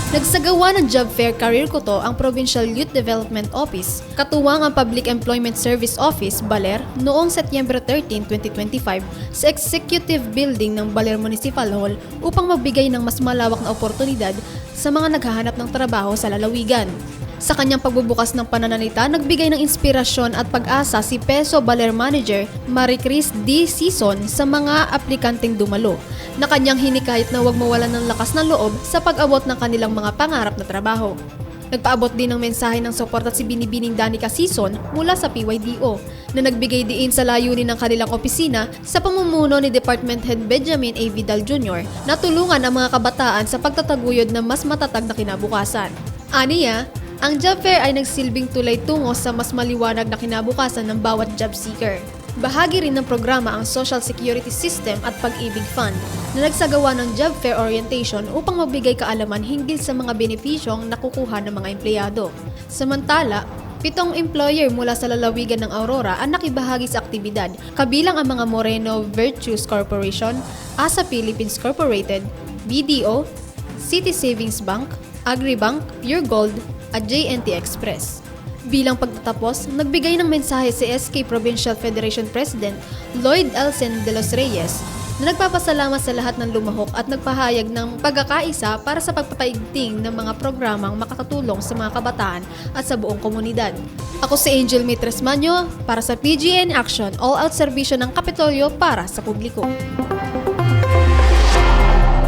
Nagsagawa ng job fair Career Kuto ang Provincial Youth Development Office, katuwang ang Public Employment Service Office, Baler, noong Setyembre 13, 2025 sa Executive Building ng Baler Municipal Hall upang magbigay ng mas malawak na oportunidad sa mga naghahanap ng trabaho sa lalawigan. Sa kanyang pagbubukas ng pananalita, nagbigay ng inspirasyon at pag-asa si Peso Baler Manager Marie Chris D. Sison sa mga aplikanteng dumalo, na kanyang hinikayat na huwag mawalan ng lakas ng loob sa pag-abot ng kanilang mga pangarap na trabaho. Nagpaabot din ng mensahe ng suporta si Binibining Danica Sison mula sa PYDO, na nagbigay diin sa layunin ng kanilang opisina sa pamumuno ni Department Head Benjamin A. Vidal Jr. na tulungan ang mga kabataan sa pagtataguyod ng mas matatag na kinabukasan. Aniya, ang job fair ay nagsilbing tulay tungo sa mas maliwanag na kinabukasan ng bawat job seeker. Bahagi rin ng programa ang Social Security System at Pag-ibig Fund na nagsagawa ng job fair orientation upang magbigay kaalaman hinggil sa mga benepisyong nakukuha ng mga empleyado. Samantala, 7 employer mula sa lalawigan ng Aurora ang nakibahagi sa aktibidad, kabilang ang mga Moreno Virtues Corporation, ASA Philippines Corporated, BDO, City Savings Bank, Agribank, Pure Gold, at JNT Express. Bilang pagtatapos, nagbigay ng mensahe si SK Provincial Federation President Lloyd Elsen de los Reyes na nagpapasalamat sa lahat ng lumahok at nagpahayag ng pagkakaisa para sa pagpapaigting ng mga programang makakatulong sa mga kabataan at sa buong komunidad. Ako si Angel Mitres Manyo para sa PGN Action All-Out Serbisyo ng Kapitolyo para sa publiko.